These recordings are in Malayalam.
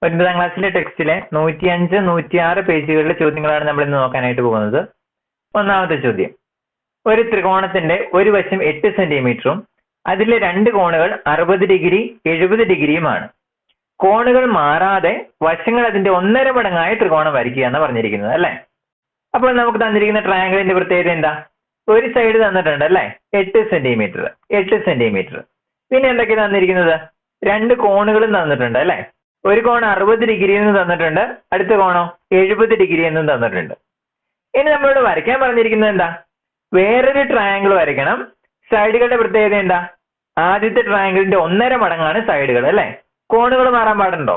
9ാം ക്ലാസ്സിലെ ടെക്സ്റ്റിലെ 105, 106 പേജുകളിലെ ചോദ്യങ്ങളാണ് നമ്മൾ ഇന്ന് നോക്കാനായിട്ട് പോകുന്നത്. ഒന്നാമത്തെ ചോദ്യം, ഒരു ത്രികോണത്തിന്റെ ഒരു വശം 8 സെന്റിമീറ്ററും അതിലെ രണ്ട് കോണുകൾ 60 ഡിഗ്രി 70 ഡിഗ്രിയുമാണ്. കോണുകൾ മാറാതെ വശങ്ങൾ അതിന്റെ 1.5 മടങ്ങായ ത്രികോണം വരയ്ക്കുക എന്ന് പറഞ്ഞിരിക്കുന്നത് അല്ലെ. അപ്പോൾ നമുക്ക് തന്നിരിക്കുന്ന ട്രയാങ്കിളിന്റെ പ്രത്യേകത എന്താ? ഒരു സൈഡ് തന്നിട്ടുണ്ട് അല്ലെ, 8 സെന്റിമീറ്റർ. പിന്നെ എന്തൊക്കെ തന്നിരിക്കുന്നത്? രണ്ട് കോണുകളും തന്നിട്ടുണ്ട് അല്ലെ. ഒരു കോൺ 60 ഡിഗ്രി എന്ന് തന്നിട്ടുണ്ട്, അടുത്ത കോണോ 70 ഡിഗ്രി എന്നും തന്നിട്ടുണ്ട്. ഇനി നമ്മളോട് വരയ്ക്കാൻ പറഞ്ഞിരിക്കുന്നത് എന്താ? വേറൊരു ട്രയാങ്കിൾ വരയ്ക്കണം. സൈഡുകളുടെ പ്രത്യേകത എന്താ? ആദ്യത്തെ ട്രയാങ്കിളിന്റെ 1.5 മടങ്ങാണ് സൈഡുകൾ അല്ലെ. കോണുകൾ മാറാൻ പാടുണ്ടോ?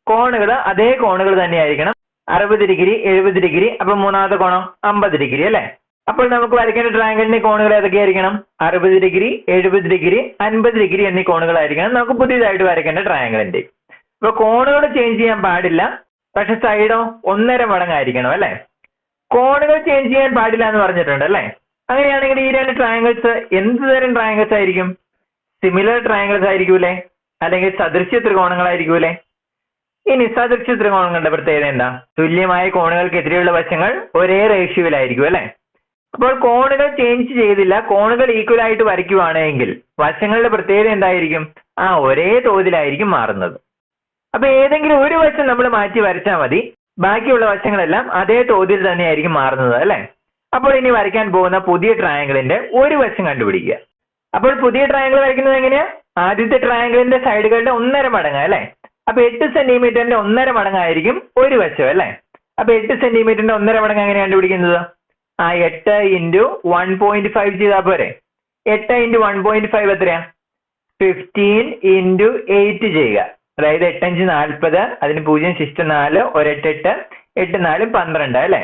കോണുകൾ അതേ കോണുകൾ തന്നെയായിരിക്കണം. 60 ഡിഗ്രി 70 ഡിഗ്രി, അപ്പൊ മൂന്നാമത്തെ കോണോ 50 ഡിഗ്രി അല്ലെ. അപ്പോൾ നമുക്ക് വരയ്ക്കേണ്ട ട്രയാങ്കിളിന്റെ കോണുകൾ ഏതൊക്കെയായിരിക്കണം? 60 ഡിഗ്രി 70 ഡിഗ്രി 50 ഡിഗ്രി എന്നീ കോണുകളായിരിക്കണം നമുക്ക് പുതിയതായിട്ട് വരയ്ക്കേണ്ട ട്രയാങ്കിളിന്റെ. അപ്പൊ കോണുകൾ ചേഞ്ച് ചെയ്യാൻ പാടില്ല, പക്ഷെ സൈഡോ 1.5 മടങ്ങായിരിക്കണം അല്ലെ. കോണുകൾ ചേഞ്ച് ചെയ്യാൻ പാടില്ല എന്ന് പറഞ്ഞിട്ടുണ്ട് അല്ലെ. അങ്ങനെയാണെങ്കിൽ ഈ രണ്ട് ട്രയാങ്കിൾസ് എന്ത് തരം ട്രയാങ്കിൾസ് ആയിരിക്കും? സിമിലർ ട്രയാങ്കിൾസ് ആയിരിക്കൂലേ, അല്ലെങ്കിൽ സദൃശ്യ ത്രികോണങ്ങളായിരിക്കൂലേ? ഇനി സദൃശ്യ ത്രികോണങ്ങളുടെ പ്രത്യേകത എന്താ? തുല്യമായ കോണുകൾക്കെതിരെയുള്ള വശങ്ങൾ ഒരേ റേഷ്യോയിലായിരിക്കും അല്ലെ. അപ്പോൾ കോണുകൾ ചേഞ്ച് ചെയ്തില്ല, കോണുകൾ ഈക്വൽ ആയിട്ട് വരയ്ക്കുവാണെങ്കിൽ വശങ്ങളുടെ പ്രത്യേകത എന്തായിരിക്കും? ഒരേ തോതിലായിരിക്കും മാറുന്നത്. അപ്പൊ ഏതെങ്കിലും ഒരു വശം നമ്മൾ മാറ്റി വരച്ചാൽ മതി, ബാക്കിയുള്ള വശങ്ങളെല്ലാം അതേ തോതിൽ തന്നെയായിരിക്കും മാറുന്നത് അല്ലെ. അപ്പോൾ ഇനി വരയ്ക്കാൻ പോകുന്ന പുതിയ ട്രയാങ്കിളിന്റെ ഒരു വശം കണ്ടുപിടിക്കുക. അപ്പോൾ പുതിയ ട്രയാങ്കിൾ വരയ്ക്കുന്നത് എങ്ങനെയാ? ആദ്യത്തെ ട്രയാങ്കിളിന്റെ സൈഡുകളുടെ 1.5 മടങ്ങ് അല്ലെ. അപ്പൊ 8 സെന്റിമീറ്ററിന്റെ 1.5 മടങ്ങായിരിക്കും ഒരു വശം അല്ലെ. അപ്പൊ 8 സെന്റിമീറ്ററിന്റെ 1.5 മടങ്ങ് എങ്ങനെയാണ് കണ്ടുപിടിക്കുന്നത്? 8 × 1.5 ചെയ്താൽ പോരെ. 8 × 1.5 എത്രയാ? 15 × 8 ചെയ്യുക. അതായത് 8 5 40, അതിന് 0 ശിഷ്ട 4, 1 8 8, 8 4 12 അല്ലെ.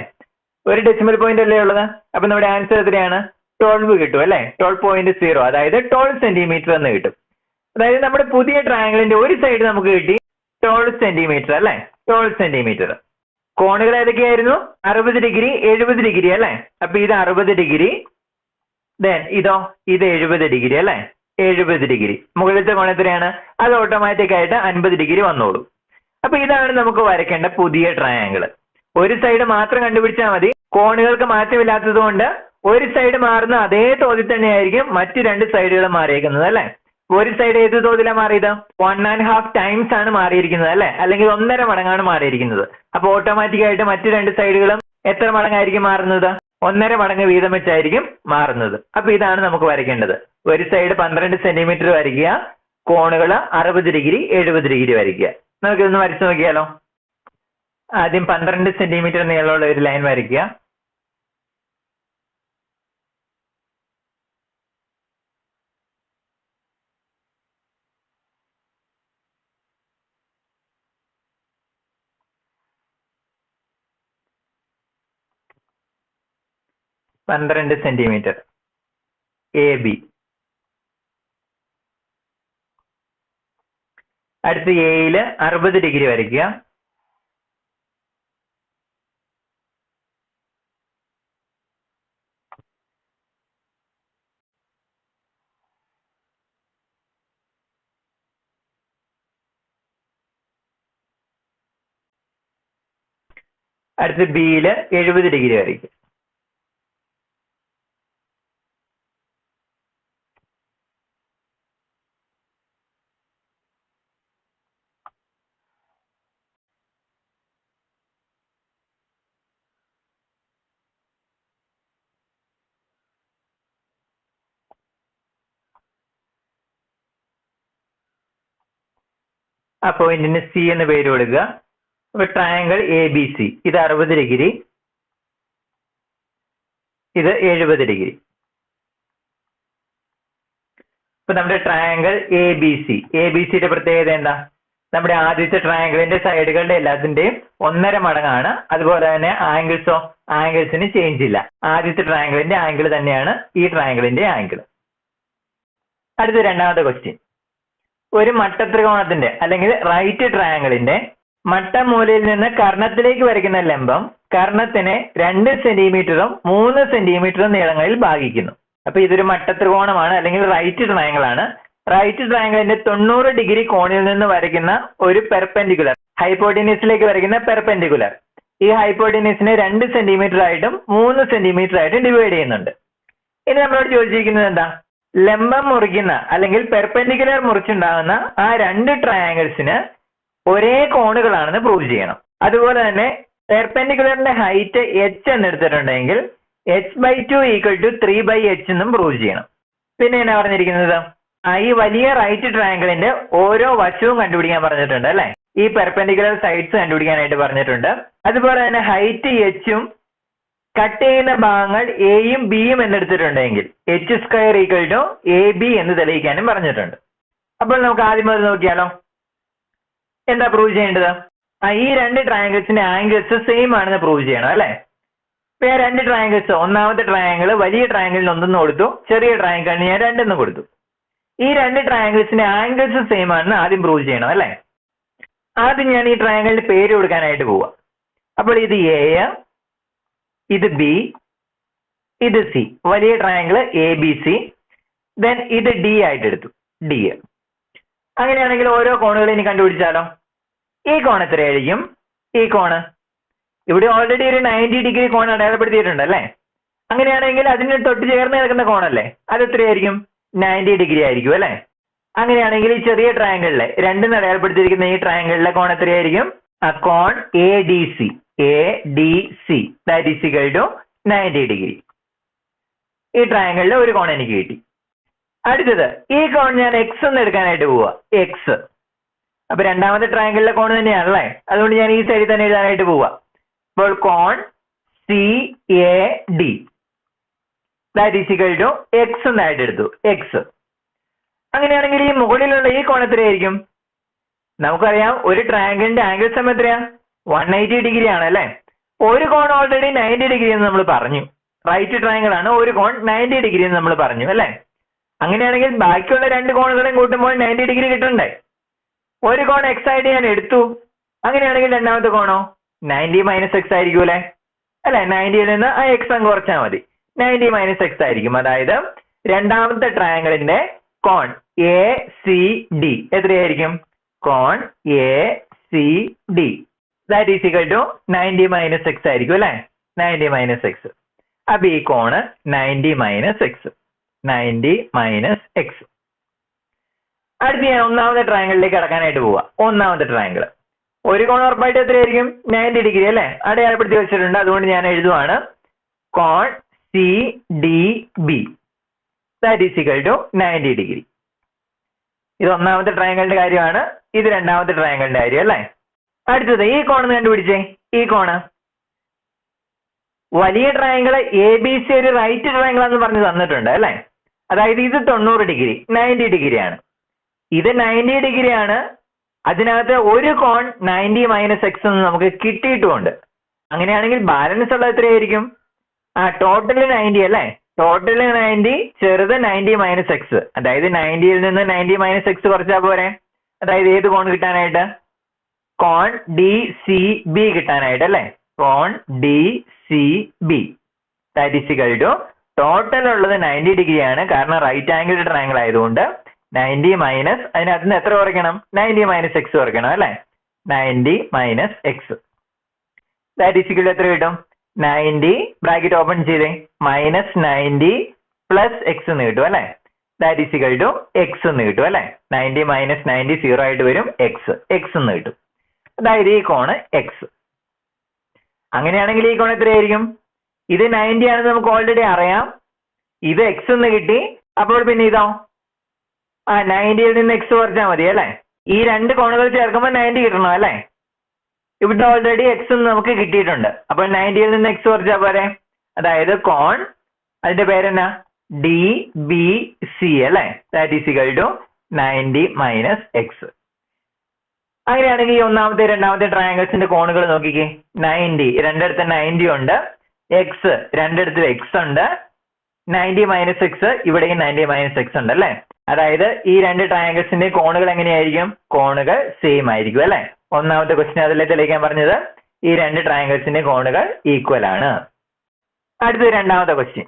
ഒരു ഡെസിമൽ പോയിന്റ് അല്ലേ ഉള്ളത്. അപ്പൊ നമ്മുടെ ആൻസർ എത്രയാണ്? 12 കിട്ടും അല്ലെ. 12.0, അതായത് 12 സെന്റിമീറ്റർ എന്ന് കിട്ടും. അതായത് നമ്മുടെ പുതിയ ട്രയാങ്കിളിന്റെ ഒരു സൈഡ് നമുക്ക് കിട്ടി 12 സെന്റിമീറ്റർ അല്ലെ. 12 സെന്റിമീറ്റർ. കോണുകൾ ഏതൊക്കെയായിരുന്നു? 60 ഡിഗ്രി 70 ഡിഗ്രി അല്ലെ. അപ്പൊ ഇത് 60 ഡിഗ്രി, ഇത് 70 ഡിഗ്രി അല്ലെ. 70 ഡിഗ്രി. മുകളിലത്തെ കോൺ എത്രയാണ്? അത് ഓട്ടോമാറ്റിക് ആയിട്ട് 50 ഡിഗ്രി വന്നോളൂ. അപ്പൊ ഇതാണ് നമുക്ക് വരയ്ക്കേണ്ട പുതിയ ട്രയാങ്കിൾ. ഒരു സൈഡ് മാത്രം കണ്ടുപിടിച്ചാൽ മതി. കോണുകൾക്ക് മാറ്റമില്ലാത്തത് കൊണ്ട് ഒരു സൈഡ് മാറുന്ന അതേ തോതിൽ തന്നെയായിരിക്കും മറ്റു രണ്ട് സൈഡുകൾ മാറിയിരിക്കുന്നത് അല്ലെ. ഒരു സൈഡ് ഏത് തോതിലാണ് മാറിയത്? 1.5 ടൈംസ് ആണ് മാറിയിരിക്കുന്നത് അല്ലെ, അല്ലെങ്കിൽ 1.5 മടങ്ങാണ് മാറിയിരിക്കുന്നത്. അപ്പൊ ഓട്ടോമാറ്റിക് ആയിട്ട് മറ്റു രണ്ട് സൈഡുകളും എത്ര മടങ്ങായിരിക്കും മാറുന്നത്? 1.5 മടങ്ങ് വീതം വെച്ചായിരിക്കും മാറുന്നത്. അപ്പൊ ഇതാണ് നമുക്ക് വരയ്ക്കേണ്ടത്. ഒരു സൈഡ് 12 സെന്റിമീറ്റർ വരയ്ക്കുക, കോണുകൾ 60 ഡിഗ്രി 70 ഡിഗ്രി വരയ്ക്കുക. നമുക്കിതൊന്ന് വരച്ചു നോക്കിയാലോ. ആദ്യം 12 സെന്റിമീറ്റർ നീളമുള്ള ഒരു ലൈൻ വരയ്ക്കുക. Centimetre AB. അടുത്ത് എയിൽ 60 ഡിഗ്രി വരയ്ക്കുക. അടുത്ത് ബിയിൽ 70 ഡിഗ്രി വരയ്ക്കുക. ആ പോയിന്റിന് സി എന്ന് പേര് കൊടുക്കുക. അപ്പൊ ട്രയാങ്കിൾ ABC, ഇത് 60 ഡിഗ്രി, ഇത് 70 ഡിഗ്രി. ഇപ്പൊ നമ്മുടെ ട്രയാങ്കിൾ ABCയുടെ പ്രത്യേകത എന്താ? നമ്മുടെ ആദ്യത്തെ ട്രയാങ്കിളിന്റെ സൈഡുകളുടെ എല്ലാത്തിന്റെയും 1.5 മടങ്ങാണ്. അതുപോലെ തന്നെ ആംഗിൾസിന് ചേഞ്ച് ഇല്ല. ആദ്യത്തെ ട്രയാങ്കിളിന്റെ ആംഗിൾ തന്നെയാണ് ഈ ട്രയാങ്കിളിന്റെ ആംഗിൾ. അടുത്ത രണ്ടാമത്തെ ക്വസ്റ്റ്യൻ, ഒരു മട്ടത്രികോണത്തിന്റെ അല്ലെങ്കിൽ റൈറ്റ് ട്രയാങ്കിളിന്റെ മട്ടമൂലയിൽ നിന്ന് കർണത്തിലേക്ക് വരയ്ക്കുന്ന ലംബം കർണത്തിനെ 2 സെന്റിമീറ്ററും 3 സെന്റിമീറ്ററും നീളങ്ങളിൽ ഭാഗിക്കുന്നു. അപ്പൊ ഇതൊരു മട്ടത്രികോണമാണ്, അല്ലെങ്കിൽ റൈറ്റ് ട്രയാങ്കിൾ ആണ്. റൈറ്റ് ട്രയാങ്കിളിന്റെ 90 ഡിഗ്രി കോണിൽ നിന്ന് വരയ്ക്കുന്ന ഒരു പെർപെൻഡിക്കുലർ, ഹൈപ്പോട്ടിനസിലേക്ക് വരയ്ക്കുന്ന പെർപെൻഡിക്കുലർ. ഈ ഹൈപ്പോട്ടിനസിനെ 2 സെന്റിമീറ്റർ ആയിട്ടും 3 സെന്റിമീറ്റർ ആയിട്ടും ഡിവൈഡ് ചെയ്യുന്നുണ്ട്. ഇനി നമ്മളോട് ചോദിച്ചിരിക്കുന്നത് എന്താ? ലംബം മുറിക്കുന്ന അല്ലെങ്കിൽ പെർപെൻഡിക്കുലർ മുറിച്ചുണ്ടാകുന്ന ആ 2 ട്രയാങ്കിൾസിന് ഒരേ കോണുകളാണെന്ന് പ്രൂവ് ചെയ്യണം. അതുപോലെ തന്നെ പെർപെൻഡിക്കുലറിന്റെ ഹൈറ്റ് h എന്ന് എടുത്തിട്ടുണ്ടെങ്കിൽ h/2 = 3/h എന്നും പ്രൂവ് ചെയ്യണം. പിന്നെ എന്നാ പറഞ്ഞിരിക്കുന്നത്? ഈ വലിയ റൈറ്റ് ട്രയാങ്കിളിന്റെ ഓരോ വശവും കണ്ടുപിടിക്കാൻ പറഞ്ഞിട്ടുണ്ട് അല്ലെ? ഈ പെർപെൻഡിക്കുലർ സൈഡ്സ് കണ്ടുപിടിക്കാനായിട്ട് പറഞ്ഞിട്ടുണ്ട്. അതുപോലെ തന്നെ ഹൈറ്റ് h ഉം കട്ട് ചെയ്യുന്ന ഭാഗങ്ങൾ എയും ബിയും എന്നെടുത്തിട്ടുണ്ടെങ്കിൽ h² = AB എന്ന് തെളിയിക്കാനും പറഞ്ഞിട്ടുണ്ട്. അപ്പോൾ നമുക്ക് ആദ്യം അത് നോക്കിയാലോ. എന്താ പ്രൂവ് ചെയ്യേണ്ടത്? ഈ 2 ട്രയാങ്കിൾസിന്റെ ആംഗിൾസ് സെയിം ആണെന്ന് പ്രൂവ് ചെയ്യണം അല്ലെ? ഇപ്പൊ 2 ട്രയാങ്കിൾസ്, ഒന്നാമത്തെ ട്രയാങ്കിൾ വലിയ ട്രയാങ്കിളിന് 1 കൊടുത്തു, ചെറിയ ട്രയാങ്കിളിന് ഞാൻ 2 കൊടുത്തു. ഈ 2 ട്രയാങ്കിൾസിന്റെ ആംഗിൾസ് സെയിം ആണെന്ന് ആദ്യം പ്രൂവ് ചെയ്യണം അല്ലെ? ആദ്യം ഞാൻ ഈ ട്രയാങ്കിളിന് പേര് കൊടുക്കാനായിട്ട് പോവാം. അപ്പോൾ ഇത് A, ഇത് B, ഇത് C. വലിയ ട്രയാങ്കിൾ ABC. ദെൻ ഇത് D ആയിട്ട് എടുത്തു, D. അങ്ങനെയാണെങ്കിൽ ഓരോ കോണുകൾ ഇനി കണ്ടുപിടിച്ചാലോ. ഈ കോൺ എത്രയായിരിക്കും? ഈ കോണ് ഇവിടെ ഓൾറെഡി ഒരു 90 ഡിഗ്രി കോൺ അടയാളപ്പെടുത്തിയിട്ടുണ്ട് അല്ലെ? അങ്ങനെയാണെങ്കിൽ അതിന് തൊട്ട് ചേർന്ന് കിടക്കുന്ന കോണല്ലേ, അത് എത്രയായിരിക്കും? 90 ഡിഗ്രി ആയിരിക്കും അല്ലെ? അങ്ങനെയാണെങ്കിൽ ഈ ചെറിയ ട്രയാങ്കിളിലെ 2 അടയാളപ്പെടുത്തിയിരിക്കുന്ന ഈ ട്രയാങ്കിളിലെ കോൺ എത്രയായിരിക്കും? കോൺ ADC. That is equal to 90 degree. ഈ ട്രയാങ്കിളിലെ ഒരു കോൺ എനിക്ക് കിട്ടി. അടുത്തത് ഈ കോൺ ഞാൻ X എന്ന് എടുക്കാനായിട്ട് പോവാ, X. അപ്പൊ രണ്ടാമത്തെ ട്രയാങ്കിളിലെ കോൺ തന്നെയാണല്ലേ, അതുകൊണ്ട് ഞാൻ ഈ സൈഡിൽ തന്നെ എഴുതാനായിട്ട് പോവാ. അപ്പോൾ കോൺ CAD that is equal to X എന്നായിട്ട് എടുത്തു, X. അങ്ങനെയാണെങ്കിൽ ഈ മുകളിലുള്ള ഈ കോൺ എത്രയായിരിക്കും? നമുക്കറിയാം ഒരു ട്രയാങ്കിളിന്റെ ആംഗിൾ സം എത്രയാ? 180 ഡിഗ്രി ആണ് അല്ലെ? ഒരു കോൺ ഓൾറെഡി 90 ഡിഗ്രി എന്ന് നമ്മൾ പറഞ്ഞു. റൈറ്റ് ട്രയാങ്കിൾ ആണ്, ഒരു കോൺ 90 ഡിഗ്രി എന്ന് നമ്മൾ പറഞ്ഞു അല്ലെ? അങ്ങനെയാണെങ്കിൽ ബാക്കിയുള്ള 2 കോണുകളെയും കൂട്ടുമ്പോൾ 90 ഡിഗ്രി കിട്ടണ്ടേ? ഒരു കോൺ X ആയിട്ട് ഞാൻ എടുത്തു. അങ്ങനെയാണെങ്കിൽ രണ്ടാമത്തെ കോണോ 90 - X ആയിരിക്കും അല്ലെ? 90യിൽ നിന്ന് ആ X അങ്ങ് കുറച്ചാൽ മതി, 90 - X ആയിരിക്കും. അതായത് രണ്ടാമത്തെ ട്രയാങ്കിളിന്റെ കോൺ ACD എത്രയായിരിക്കും? കോൺ ACD that is equal to 90 - X ആയിരിക്കും അല്ലെ? 90 - X. അപ്പൊ ഈ കോണ് 90 - X. 90 - X. അടുത്ത് ഞാൻ ഒന്നാമത്തെ ട്രയാങ്കിളിലേക്ക് കടക്കാനായിട്ട് പോവാ. ഒന്നാമത്തെ ട്രയാങ്കിൾ ഒരു കോൺ ഉറപ്പായിട്ട് എത്രയായിരിക്കും? 90 ഡിഗ്രി അല്ലെ? അടയാളപ്പെടുത്തി വെച്ചിട്ടുണ്ട്, അതുകൊണ്ട് ഞാൻ എഴുതുവാണ് കോൺ CDB that is equal to 90 degree. ഇത് ഒന്നാമത്തെ ട്രയാങ്കിളിന്റെ കാര്യമാണ്, ഇത് രണ്ടാമത്തെ ട്രയാങ്കിളിന്റെ കാര്യം അല്ലെ? അടുത്തത് ഈ കോൺ കണ്ടുപിടിച്ചേ. ഈ കോണ് വലിയ ട്രയാങ്കിൾ ABC ഒരു റൈറ്റ് ട്രയാങ്കിൾ എന്ന് പറഞ്ഞ് തന്നിട്ടുണ്ട് അല്ലെ? അതായത് ഇത് 90 ഡിഗ്രി, 90 ഡിഗ്രിയാണ്. ഇത് 90 ഡിഗ്രിയാണ്. അതിനകത്ത് ഒരു കോൺ 90 - X എന്ന് നമുക്ക് കിട്ടിയിട്ടുമുണ്ട്. അങ്ങനെയാണെങ്കിൽ ബാലൻസ് ഉള്ളത് എത്രയായിരിക്കും? ടോട്ടൽ 90 അല്ലെ? ടോട്ടൽ 90, ചെറുത് 90 - X. അതായത് 90യിൽ നിന്ന് 90 - X കുറച്ചാൽ പോരെ? അതായത് ഏത് കോൺ കിട്ടാനായിട്ട്? കോൺ DCB കിട്ടാനായിട്ട് അല്ലെ? കോൺ DCB that is equal to total ഉള്ളത് 90 ഡിഗ്രിയാണ്, കാരണം റൈറ്റ് ആംഗിൾ ട്രയാങ്കിൾ ആയതുകൊണ്ട് 90 മൈനസ് അതിനകത്ത് നിന്ന് എത്ര കുറയ്ക്കണം? 90 - X കുറയ്ക്കണം അല്ലെ? 90 - X that is equal to എത്ര കിട്ടും? 90 ബ്രാക്കറ്റ് ഓപ്പൺ ചെയ്തേ, -90 + X എന്ന് കിട്ടും അല്ലെ? That is equal to X എന്ന് കിട്ടും അല്ലെ? 90 - 90 0 ആയിട്ട് വരും, X എന്ന് കിട്ടും. അതായത് ഈ കോണ് X. അങ്ങനെയാണെങ്കിൽ ഈ കോൺ എത്രയായിരിക്കും? ഇത് 90 ആണെന്ന് നമുക്ക് ഓൾറെഡി അറിയാം, ഇത് X എന്ന് കിട്ടി. അപ്പോൾ പിന്നെ ഇതോ 90യിൽ നിന്ന് X കുറച്ചാൽ മതി അല്ലെ? ഈ 2 കോണുകൾ ചേർക്കുമ്പോൾ 90 കിട്ടണം അല്ലെ? ഇവിടെ ഓൾറെഡി X എന്ന് നമുക്ക് കിട്ടിയിട്ടുണ്ട്. അപ്പോൾ 90യിൽ നിന്ന് X കുറച്ചാൽ പോരെ? അതായത് കോൺ അതിന്റെ പേരെന്നാ? DBC അല്ലെ? That is equal to 90 - X. അങ്ങനെയാണെങ്കിൽ ഈ ഒന്നാമത്തെ രണ്ടാമത്തെ ട്രയാങ്കിൾസിന്റെ കോണുകൾ നോക്കിക്കേ. 90 രണ്ടിടത്ത് 90 ഉണ്ട്, X രണ്ടിടത്ത് X ഉണ്ട്, 90 - X ഇവിടെയും 90 - X ഉണ്ട് അല്ലെ? അതായത് ഈ 2 ട്രയാങ്കിൾസിന്റെ കോണുകൾ എങ്ങനെയായിരിക്കും? കോണുകൾ സെയിം ആയിരിക്കും അല്ലെ? ഒന്നാമത്തെ ക്വസ്റ്റ്യൻ അതിലെ തെളിയിക്കാൻ പറഞ്ഞത് ഈ 2 ട്രയാങ്കിൾസിന്റെ കോണുകൾ ഈക്വൽ ആണ്. അടുത്ത രണ്ടാമത്തെ ക്വസ്റ്റ്യൻ.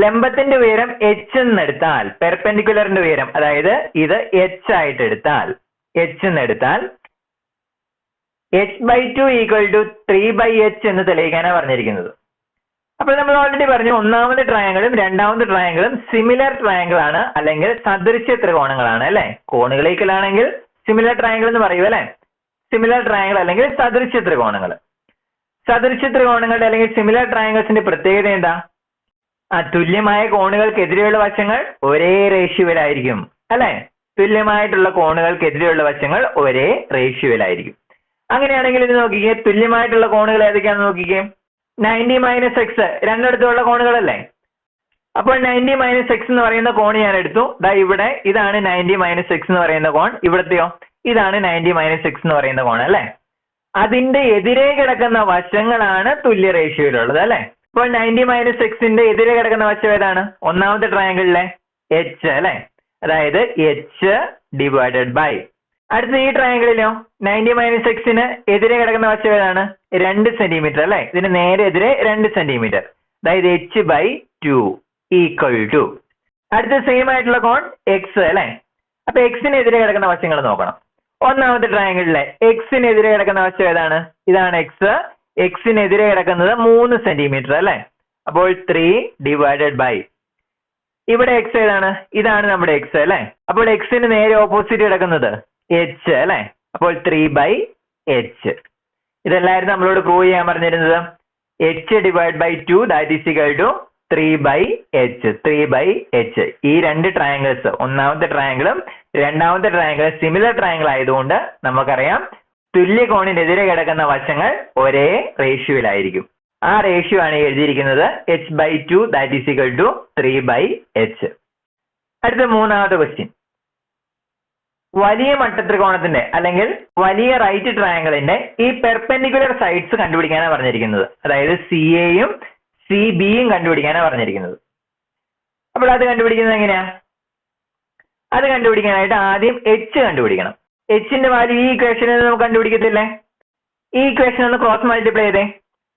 ലംബത്തിന്റെ ഉയരം h എന്നെടുത്താൽ പെർപെൻഡിക്കുലറിന്റെ ഉയരം അതായത് ഇത് h ആയിട്ട് എടുത്താൽ h എന്നെടുത്താൽ h/2 = 3/h എന്ന് തെളിയിക്കാനാണ് പറഞ്ഞിരിക്കുന്നത്. അപ്പോൾ നമ്മൾ ഓൾറെഡി പറഞ്ഞു ഒന്നാമത്തെ ട്രയാങ്കിളും രണ്ടാമത്തെ ട്രയാങ്കിളും സിമിലർ ട്രയാങ്കിൾ ആണ് അല്ലെങ്കിൽ സദൃശ്യ ത്രികോണങ്ങളാണ് അല്ലെ. കോണുകൾ ഈക്വൽ ആണെങ്കിൽ സിമിലർ ട്രയാങ്കിൾ എന്ന് പറയൂ അല്ലെ. സിമിലർ ട്രയാങ്കിൾ അല്ലെങ്കിൽ സദൃശ്യ ത്രികോണങ്ങൾ. സദൃശ്യ ത്രികോണങ്ങളുടെ അല്ലെങ്കിൽ സിമിലർ ട്രയാങ്കിൾസിന്റെ പ്രത്യേകത എന്താ? തുല്യമായ കോണുകൾക്കെതിരെയുള്ള വശങ്ങൾ ഒരേ റേഷ്യോയിലായിരിക്കും അല്ലെ. തുല്യമായിട്ടുള്ള കോണുകൾക്കെതിരെയുള്ള വശങ്ങൾ ഒരേ റേഷ്യോയിലായിരിക്കും. അങ്ങനെയാണെങ്കിൽ ഇത് നോക്കിക്കേ, തുല്യമായിട്ടുള്ള കോണുകൾ ഏതൊക്കെയാണെന്ന് നോക്കിക്കേ. 90 - x രണ്ടിടത്തുള്ള കോണുകളല്ലേ. അപ്പോൾ 90 - x എന്ന് പറയുന്ന കോൺ ഞാൻ എടുത്തു. ദാ ഇവിടെ ഇതാണ് 90 - x എന്ന് പറയുന്ന കോൺ. ഇവിടത്തെയോ ഇതാണ് 90 - x എന്ന് പറയുന്ന കോൺ അല്ലെ. അതിന്റെ എതിരെ കിടക്കുന്ന വശങ്ങളാണ് തുല്യ റേഷ്യോയിലുള്ളത് അല്ലെ. അപ്പോൾ 90 - x എതിരെ കിടക്കുന്ന വശം ഏതാണ്? ഒന്നാമത്തെ ട്രയാങ്കിളിലെ h അല്ലെ. അതായത് h/. അടുത്ത ഈ ട്രയാങ്കിളിലോ 90 - x എതിരെ കിടക്കുന്ന വശം ഏതാണ്? 2 സെന്റിമീറ്റർ അല്ലെ. ഇതിന് നേരെ എതിരെ 2 സെന്റിമീറ്റർ. അതായത് h/2 = അടുത്ത സെയിം ആയിട്ടുള്ള കോൺ x അല്ലെ. അപ്പൊ x-നെതിരെ കിടക്കുന്ന വശങ്ങൾ നോക്കണം. ഒന്നാമത്തെ ട്രയാങ്കിളിലെ x-നെതിരെ കിടക്കുന്ന വശം ഏതാണ്? ഇതാണ് x. x-നെതിരെ കിടക്കുന്നത് 3 സെന്റിമീറ്റർ അല്ലെ. അപ്പോൾ 3/. ഇവിടെ x ഏതാണ്? ഇതാണ് നമ്മുടെ x അല്ലെ. അപ്പോൾ x-ന് നേരെ ഓപ്പോസിറ്റ് കിടക്കുന്നത് h അല്ലെ. അപ്പോൾ 3/h. ഇതെല്ലാവരും നമ്മളോട് പ്രൂവ് ചെയ്യാൻ പറഞ്ഞിരുന്നത്. h/2 = 3/h. 3/h. ഈ രണ്ട് ട്രയാങ്കിൾസ് ഒന്നാമത്തെ ട്രയാങ്കിളും രണ്ടാമത്തെ ട്രയാങ്കിളും സിമിലർ ട്രയാങ്കിൾ ആയതുകൊണ്ട് നമുക്കറിയാം തുല്യ കോണിനെതിരെ കിടക്കുന്ന വശങ്ങൾ ഒരേ റേഷ്യോയിലായിരിക്കും. ആ റേഷ്യോ ആണ് എഴുതിയിരിക്കുന്നത് h/2 = 3/h. അടുത്ത മൂന്നാമത്തെ ക്വസ്റ്റ്യൻ. വലിയ മട്ടത്രികോണത്തിന്റെ അല്ലെങ്കിൽ വലിയ റൈറ്റ് ട്രയാങ്കിളിന്റെ ഈ പെർപെൻഡിക്കുലർ സൈഡ്സ് കണ്ടുപിടിക്കാനാണ് പറഞ്ഞിരിക്കുന്നത്. അതായത് CAയും CBയും കണ്ടുപിടിക്കാനാണ് പറഞ്ഞിരിക്കുന്നത്. അപ്പോൾ അത് കണ്ടുപിടിക്കുന്നത് എങ്ങനെയാ? അത് കണ്ടുപിടിക്കാനായിട്ട് ആദ്യം h കണ്ടുപിടിക്കണം. h-ന്റെ വാല്യൂ ഈ ഇക്വേഷനിൽ നമുക്ക് കണ്ടുപിടിക്കത്തില്ലേ? ഈ ഇക്വേഷൻ ഒന്ന് ക്രോസ് മൾട്ടിപ്ലൈ ചെയ്തേ.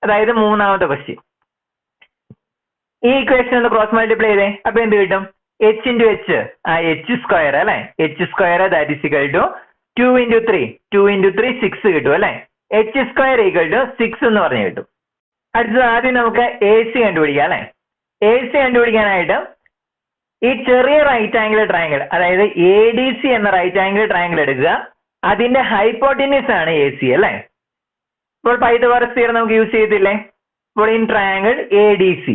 അതായത് മൂന്നാമത്തെ ക്വസ്റ്റ്യൻ. ഈ ഇക്വേഷൻ ഒന്ന് ക്രോസ് മൾട്ടിപ്ലൈ ചെയ്തേ. അപ്പൊ എന്ത് കിട്ടും? h × h h² അല്ലെ. h² = 2 × 3. 2 × 3 6 കിട്ടും അല്ലെ. h² = 6 എന്ന് പറഞ്ഞു കിട്ടും. അടുത്തത് ആദ്യം നമുക്ക് AC കണ്ടുപിടിക്കാം അല്ലെ. AC കണ്ടുപിടിക്കാനായിട്ട് ഈ ചെറിയ റൈറ്റ് ആംഗിൾ ട്രയാങ്കിൾ അതായത് ADC എന്ന റൈറ്റ് ആംഗിൾ ട്രയാങ്കിൾ എടുക്കുക. അതിന്റെ ഹൈപ്പോട്ടിന്യൂസ് ആണ് AC അല്ലെ. ഇപ്പോൾ പൈതഗോറസ് തിയറം നമുക്ക് യൂസ് ചെയ്തില്ലേ? ഇപ്പോൾ in triangle ADC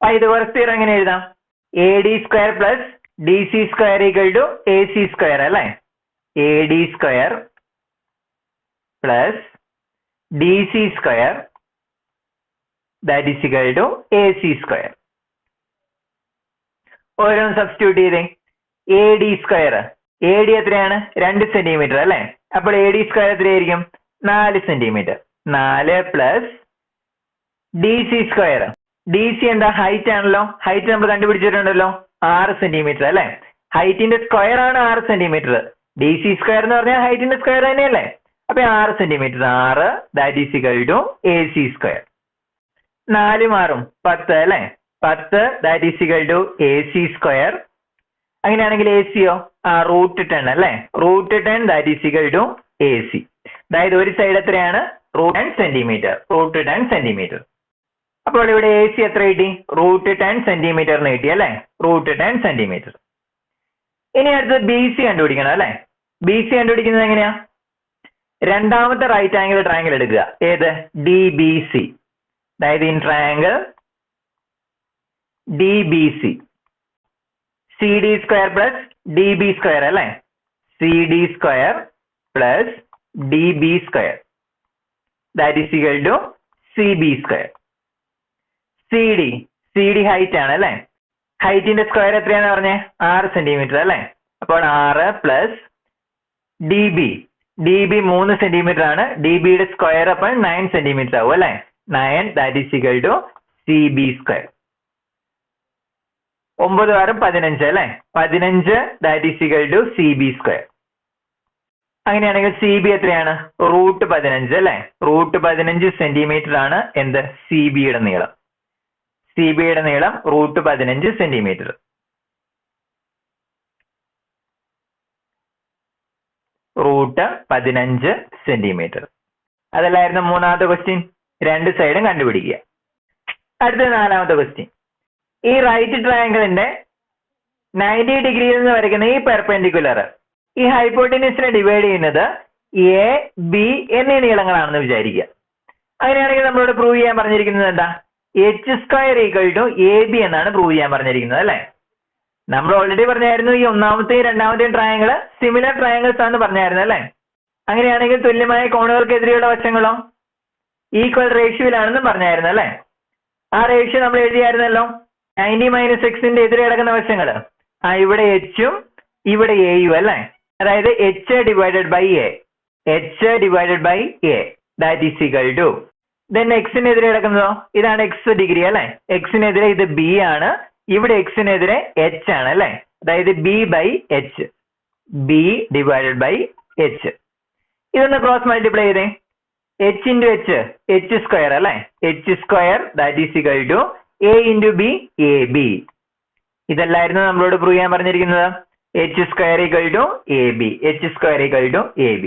Pythagoras theorem എങ്ങനെ എഴുതാം? AD² + DC² = AC² അല്ലെ. AD² + DC² = AC². ഓരോന്ന് സബ്സ്റ്റിറ്റ്യൂട്ട് ചെയ്തേ. AD². AD എത്രയാണ്? 2 സെന്റിമീറ്റർ അല്ലെ. അപ്പോൾ AD² എത്രയായിരിക്കും? 4 സെന്റിമീറ്റർ. 4 + DC². DC എന്താ? ഹൈറ്റ് ആണല്ലോ. ഹൈറ്റ് നമ്മൾ കണ്ടുപിടിച്ചിട്ടുണ്ടല്ലോ 6 സെന്റിമീറ്റർ അല്ലെ. ഹൈറ്റിന്റെ സ്ക്വയർ ആണ് 6 സെന്റിമീറ്റർ. DC² എന്ന് പറഞ്ഞാൽ ഹൈറ്റിന്റെ സ്ക്വയർ തന്നെയല്ലേ. അപ്പൊ 6 സെന്റിമീറ്റർ. 6 = AC². 4 മാറും 10 അല്ലെ. 10 = AC². അങ്ങനെയാണെങ്കിൽ ACയോ √10 അല്ലെ. √10 = AC. അതായത് ഒരു സൈഡ് എത്രയാണ്? √10 സെന്റിമീറ്റർ. √10 സെന്റിമീറ്റർ. അപ്പോൾ ഇവിടെ AC എത്ര കിട്ടി? √10 സെന്റിമീറ്ററിന് കിട്ടി അല്ലെ. √10 സെന്റിമീറ്റർ. ഇനി അടുത്തത് BC കണ്ടുപിടിക്കണം അല്ലെ. BC കണ്ടുപിടിക്കുന്നത് എങ്ങനെയാ? രണ്ടാമത്തെ റൈറ്റ് ആംഗിൾ ട്രയാങ്കിൾ എടുക്കുക. ഏത്? DBC. അതായത് in triangle DBC CD² + DB² അല്ലെ. CD² + DB² = CB². CD height ആണ് അല്ലെ. ഹൈറ്റിന്റെ സ്ക്വയർ എത്രയാണെന്ന് പറഞ്ഞേ? 6 സെന്റിമീറ്റർ അല്ലെ. അപ്പോൾ 6 + DB 3 സെന്റിമീറ്റർ ആണ്. DBയുടെ സ്ക്വയർ അപ്പോൾ 9 സെന്റിമീറ്റർ ആവും അല്ലെ. 9 = CB². 9 × 6 = 15 അല്ലെ. 15 = CB². അങ്ങനെയാണെങ്കിൽ സി ബി എത്രയാണ്? √15 അല്ലെ? √15 സെന്റിമീറ്റർ ആണ് എന്ത്? സി ബിയുടെ നീളം. സി ബിയുടെ നീളം √15 സെന്റിമീറ്റർ. √15 സെന്റിമീറ്റർ. അതല്ലായിരുന്നു മൂന്നാമത്തെ ക്വസ്റ്റ്യൻ. രണ്ട് സൈഡും കണ്ടുപിടിക്കുക. അടുത്ത നാലാമത്തെ ക്വസ്റ്റ്യൻ. ഈ റൈറ്റ് ട്രയാങ്കിളിന്റെ 90 ഡിഗ്രിയിൽ നിന്ന് വരയ്ക്കുന്ന ഈ പെർപെൻഡിക്കുലർ ഈ ഹൈപ്പോട്ടിനസിനെ ഡിവൈഡ് ചെയ്യുന്നത് എ ബി എന്നീ നീളങ്ങളാണെന്ന് വിചാരിക്കുക. അങ്ങനെയാണെങ്കിൽ നമ്മളോട് പ്രൂവ് ചെയ്യാൻ പറഞ്ഞിരിക്കുന്നത് എന്താ? h² = AB എന്നാണ് പ്രൂവ് ചെയ്യാൻ പറഞ്ഞിരിക്കുന്നത് അല്ലെ? നമ്മൾ ഓൾറെഡി പറഞ്ഞായിരുന്നു ഈ ഒന്നാമത്തെയും രണ്ടാമത്തെയും ട്രയാങ്കിള് സിമിലർ ട്രയാങ്കിൾസ് ആണെന്ന് പറഞ്ഞായിരുന്നു അല്ലെ? അങ്ങനെയാണെങ്കിൽ തുല്യമായ കോണുകൾക്കെതിരെയുള്ള വശങ്ങളോ ഈക്വൽ റേഷ്യോയിലാണെന്ന് പറഞ്ഞായിരുന്നു അല്ലെ? ആ റേഷ്യോ നമ്മൾ എഴുതിയായിരുന്നല്ലോ. 90 - x എതിരെ കിടക്കുന്ന വശങ്ങള് ഇവിടെ എച്ചും ഇവിടെ എയും അല്ലെ? അതായത് h/a. h/a that is equal to then x-നെതിരെ കിടക്കുന്നതോ ഇതാണ് x ഡിഗ്രി അല്ലെ? x-നെതിരെ ഇത് b ആണ്, ഇവിടെ x-നെതിരെ h ആണ് അല്ലെ? അതായത് b/h. b/h. ഇതൊന്ന് ക്രോസ് മൾട്ടിപ്ലൈ ചെയ്തേ. h × h h² അല്ലെ? h² that is equal to a × b ab. ഇതല്ലായിരുന്നു നമ്മളോട് പ്രൂവ് ചെയ്യാൻ പറഞ്ഞിരിക്കുന്നത്. h² = ab. h² = ab.